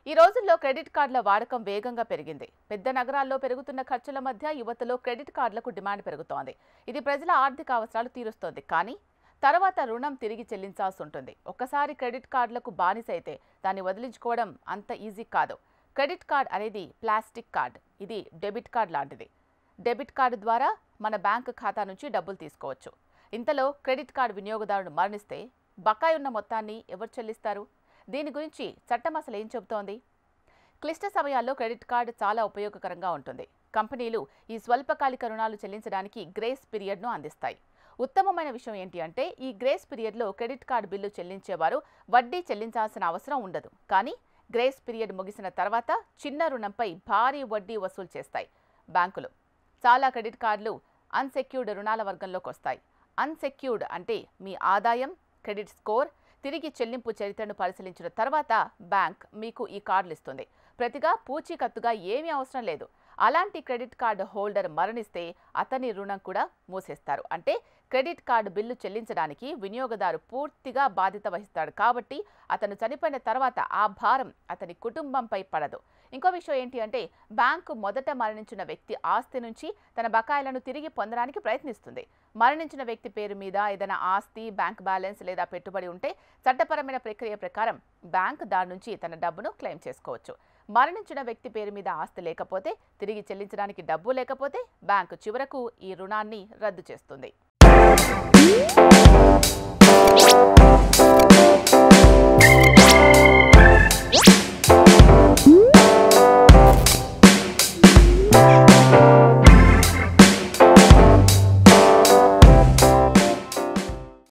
ఈ రోజుల్లో క్రెడిట్ కార్డుల వాడకం వేగంగా పెరిగింది. పెద్ద నగరాల్లో పెరుగుతున్న ఖర్చుల మధ్య యువతలో క్రెడిట్ కార్డులకు డిమాండ్ పెరుగుతోంది. ఇది ప్రజల ఆర్థిక అవసరాలు తీరుస్తోంది. కానీ తర్వాత రుణం తిరిగి చెల్లించాల్సి ఉంటుంది. ఒక్కసారి క్రెడిట్ కార్డులకు బానిసైతే దాన్ని వదిలించుకోవడం అంత ఈజీ కాదు. క్రెడిట్ కార్డ్ అనేది ప్లాస్టిక్ కార్డ్. ఇది డెబిట్ కార్డ్ లాంటిది. డెబిట్ కార్డు ద్వారా మన బ్యాంకు ఖాతా నుంచి డబ్బులు తీసుకోవచ్చు. ఇంతలో క్రెడిట్ కార్డు వినియోగదారుడు మరణిస్తే బకాయి ఉన్న మొత్తాన్ని ఎవరు చెల్లిస్తారు? దీని గురించి చట్టం అసలు ఏం చెబుతోంది? క్లిష్ట సమయాల్లో క్రెడిట్ కార్డు చాలా ఉపయోగకరంగా ఉంటుంది. కంపెనీలు ఈ స్వల్పకాలిక రుణాలు చెల్లించడానికి గ్రేస్ పీరియడ్ను అందిస్తాయి. ఉత్తమమైన విషయం ఏంటి అంటే ఈ గ్రేస్ పీరియడ్లో క్రెడిట్ కార్డు బిల్లు చెల్లించేవారు వడ్డీ చెల్లించాల్సిన అవసరం ఉండదు. కానీ గ్రేస్ పీరియడ్ ముగిసిన తర్వాత చిన్న రుణంపై భారీ వడ్డీ వసూలు చేస్తాయి బ్యాంకులు. చాలా క్రెడిట్ కార్డులు అన్సెక్యూర్డ్ రుణాల వర్గంలోకి వస్తాయి. అన్సెక్యూర్డ్ అంటే మీ ఆదాయం, క్రెడిట్ స్కోర్, తిరిగి చెల్లింపు చరిత్రను పరిశీలించిన తర్వాత బ్యాంక్ మీకు ఈ కార్డులు ఇస్తుంది. ప్రతిగా పూచీకత్తుగా ఏమీ అవసరం లేదు. అలాంటి క్రెడిట్ కార్డు హోల్డర్ మరణిస్తే అతని రుణం కూడా మూసేస్తారు. అంటే క్రెడిట్ కార్డు బిల్లు చెల్లించడానికి వినియోగదారు పూర్తిగా బాధ్యత వహిస్తాడు. కాబట్టి అతను చనిపోయిన తర్వాత ఆ భారం అతని కుటుంబంపై పడదు. ఇంకో విషయం ఏంటి అంటే బ్యాంకు మొదట మరణించిన వ్యక్తి ఆస్తి నుంచి తన బకాయిలను తిరిగి పొందడానికి ప్రయత్నిస్తుంది. మరణించిన వ్యక్తి పేరు మీద ఏదైనా ఆస్తి, బ్యాంక్ బ్యాలెన్స్ లేదా పెట్టుబడి ఉంటే చట్టపరమైన ప్రక్రియ ప్రకారం బ్యాంక్ దాని నుంచి తన డబ్బును క్లెయిమ్ చేసుకోవచ్చు. మరణించిన వ్యక్తి పేరు మీద ఆస్తి లేకపోతే, తిరిగి చెల్లించడానికి డబ్బు లేకపోతే బ్యాంకు చివరకు ఈ రుణాన్ని రద్దు చేస్తుంది.